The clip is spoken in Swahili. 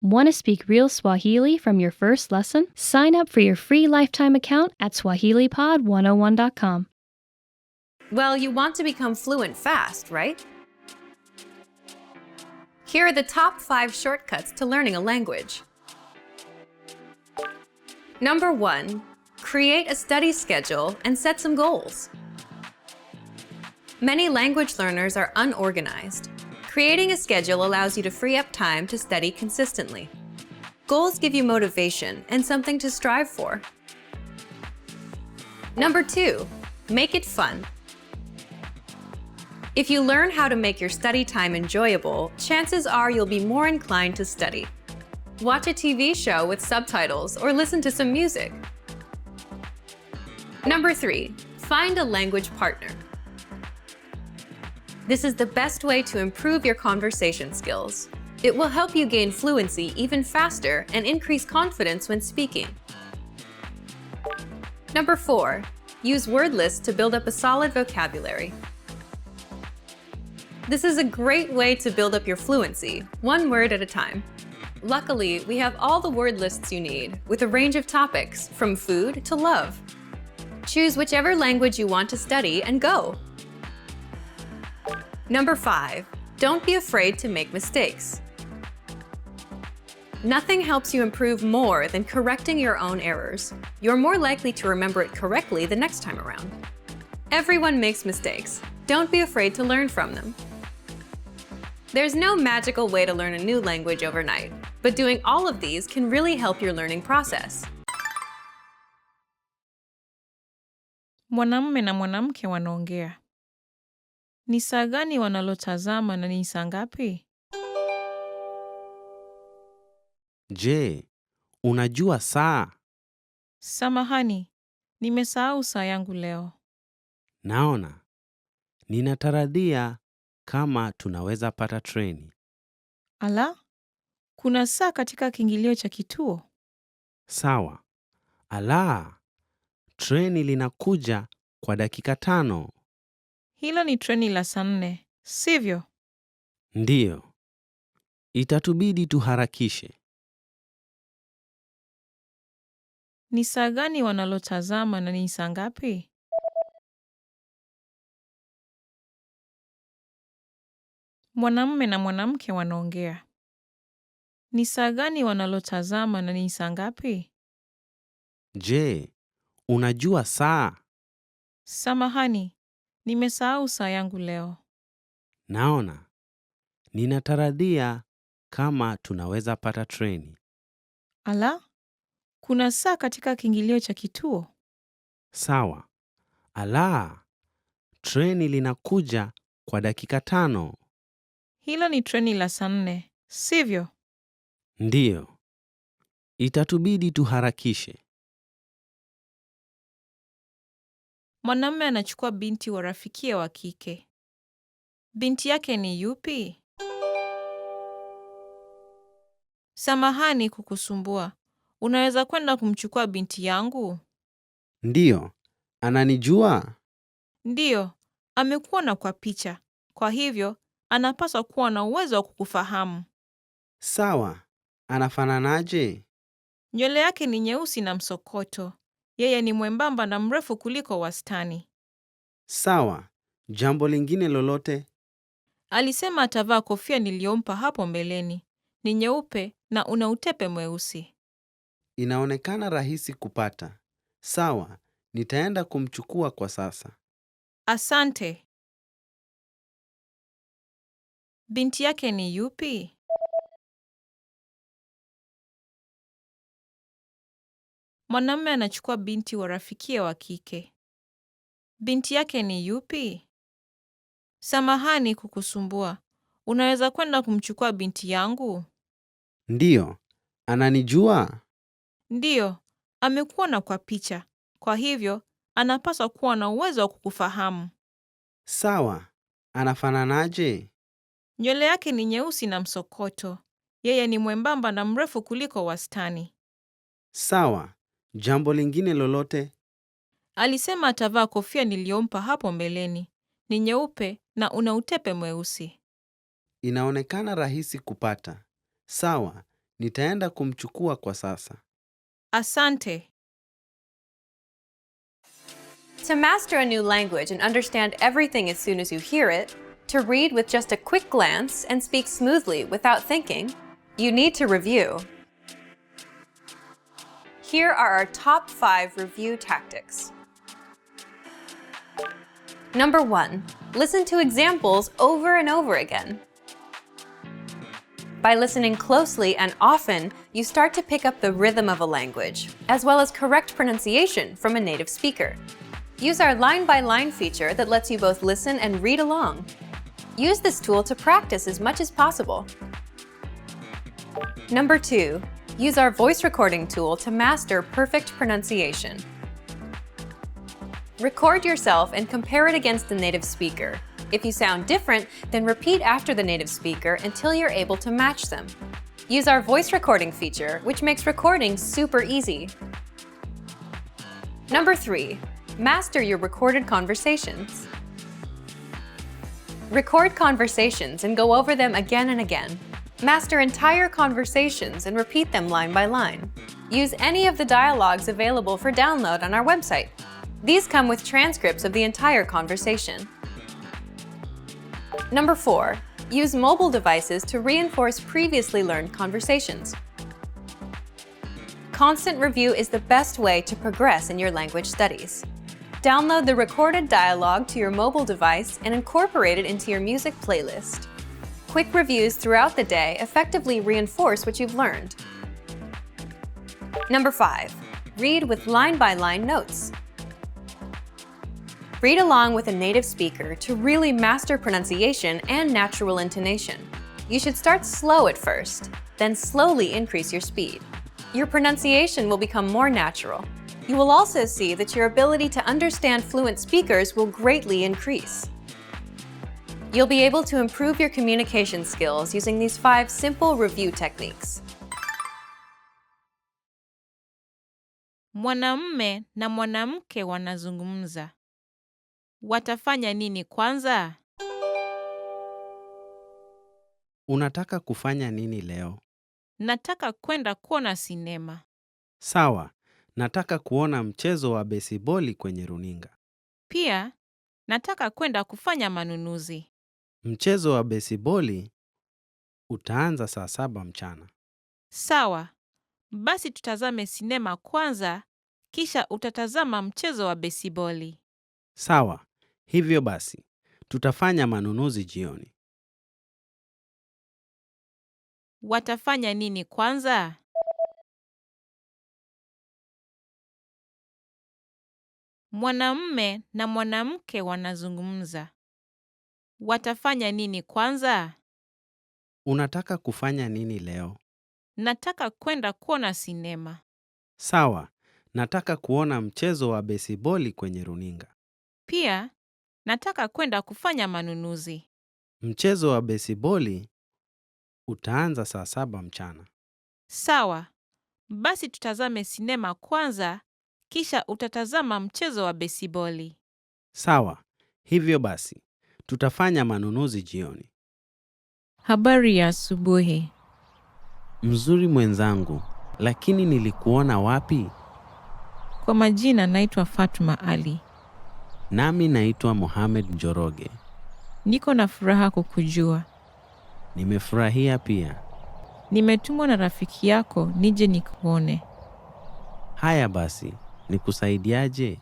Want to speak real Swahili from your first lesson? Sign up for your free lifetime account at swahilipod101.com. Well, you want to become fluent fast, right? Here are the top 5 shortcuts to learning a language. Number 1, create a study schedule and set some goals. Many language learners are unorganized. Creating a schedule allows you to free up time to study consistently. Goals give you motivation and something to strive for. Number 2, make it fun. If you learn how to make your study time enjoyable, chances are you'll be more inclined to study. Watch a TV show with subtitles or listen to some music. Number 3, find a language partner. This is the best way to improve your conversation skills. It will help you gain fluency even faster and increase confidence when speaking. Number 4, use word lists to build up a solid vocabulary. This is a great way to build up your fluency, one word at a time. Luckily, we have all the word lists you need, with a range of topics, from food to love. Choose whichever language you want to study and go. Number 5, don't be afraid to make mistakes. Nothing helps you improve more than correcting your own errors. You're more likely to remember it correctly the next time around. Everyone makes mistakes. Don't be afraid to learn from them. There's no magical way to learn a new language overnight, but doing all of these can really help your learning process. Mwanamume na mwanamke wanaongea. Ni saa gani wanalotazama na ni saa ngapi? Je, unajua saa? Samahani, nimesahau saa yangu leo. Naona. Ninatarajia kama tunaweza pata treni. Ala, kuna saa katika kiingilio cha kituo. Sawa. Ala, treni linakuja kwa dakika 5. Hilo ni treni la saa 4, sivyo? Ndiyo. Itatubidi tuharakishe. Ni saa gani wanalotazama na ni saa ngapi? Mwanamume na mwanamke wanaongea. Ni saa gani wanalotazama na ni saa ngapi? Je, unajua saa? Samahani, nimesahau saa yangu leo. Naona. Ninatarajia kama tunaweza pata treni. Ala, kuna saa katika kiingilio cha kituo. Sawa. Ala, treni linakuja kwa dakika 5. Hilo ni treni la saa 4, sivyo? Ndiyo. Itatubidi tuharakishe. Mwanamume anachukua binti wa rafikie wa kike. Binti yake ni yupi? Samahani kukusumbua. Unaweza kwenda kumchukua binti yangu? Ndiyo. Ananijua? Ndiyo, amekuona kwa picha. Kwa hivyo, anapaswa kuwa na uwezo wa kukufahamu. Sawa. Anafananaje? Nywele yake ni nyeusi na msokoto. Yeye ni mwembamba na mrefu kuliko wastani. Sawa. Jambo lingine lolote? Alisema atavaa kofia niliyompa hapo mbeleni. Ni nyeupe na una utepe mweusi. Inaonekana rahisi kupata. Sawa. Nitaenda kumchukua kwa sasa. Asante. Binti yake ni yupi? Mwanamume anachukua binti wa rafikie wa kike. Binti yake ni yupi? Samahani kukusumbua. Unaweza kwenda kumchukua binti yangu? Ndiyo. Ananijua? Ndiyo, amekuona kwa picha. Kwa hivyo, anapaswa kuwa na uwezo wa kukufahamu. Sawa. Anafananaje? Nywele yake ni nyeusi na msokoto. Yeye ni mwembamba na mrefu kuliko wastani. Sawa. Jambo lingine lolote? Alisema atavaa kofia niliyompa hapo mbeleni. Ni nyeupe na una utepe mweusi. Inaonekana rahisi kupata. Sawa. Nitaenda kumchukua kwa sasa. Asante. To master a new language and understand everything as soon as you hear it, to read with just a quick glance and speak smoothly without thinking, you need to review. Here are our top 5 review tactics. Number 1, listen to examples over and over again. By listening closely and often, you start to pick up the rhythm of a language, as well as correct pronunciation from a native speaker. Use our line-by-line feature that lets you both listen and read along. Use this tool to practice as much as possible. Number 2, use our voice recording tool to master perfect pronunciation. Record yourself and compare it against the native speaker. If you sound different, then repeat after the native speaker until you're able to match them. Use our voice recording feature, which makes recording super easy. Number 3, master your recorded conversations. Record conversations and go over them again and again. Master entire conversations and repeat them line by line. Use any of the dialogues available for download on our website. These come with transcripts of the entire conversation. Number 4, use mobile devices to reinforce previously learned conversations. Constant review is the best way to progress in your language studies. Download the recorded dialogue to your mobile device and incorporate it into your music playlist. Quick reviews throughout the day effectively reinforce what you've learned. Number 5, read with line-by-line notes. Read along with a native speaker to really master pronunciation and natural intonation. You should start slow at first, then slowly increase your speed. Your pronunciation will become more natural. You will also see that your ability to understand fluent speakers will greatly increase. You'll be able to improve your communication skills using these 5 simple review techniques. Mwanamume na mwanamke wanazungumza. Watafanya nini kwanza? Unataka kufanya nini leo? Nataka kwenda kuona sinema. Sawa, nataka kuona mchezo wa besiboli kwenye runinga. Pia, nataka kwenda kufanya manunuzi. Mchezo wa besiboli utaanza saa 7 mchana. Sawa, basi tutazame sinema kwanza, kisha utatazama mchezo wa besiboli. Sawa, hivyo basi, tutafanya manunuzi jioni. Watafanya nini kwanza? Mwanamume na mwanamke wanazungumza. Watafanya nini kwanza? Unataka kufanya nini leo? Nataka kwenda kuona sinema. Sawa, nataka kuona mchezo wa besiboli kwenye runinga. Pia, nataka kwenda kufanya manunuzi. Mchezo wa besiboli utaanza saa 7 mchana. Sawa, basi tutazame sinema kwanza, kisha utatazama mchezo wa besiboli. Sawa, hivyo basi, tutafanya manunuzi jioni. Habari ya asubuhi. Mzuri mwenzangu, lakini nilikuona wapi? Kwa majina naitwa Fatuma Ali. Nami naitwa Mohamed Njoroge. Niko na furaha kukujua. Nimefurahia pia. Nimetumwa na rafiki yako nije nikuone. Haya basi, nikusaidiaje?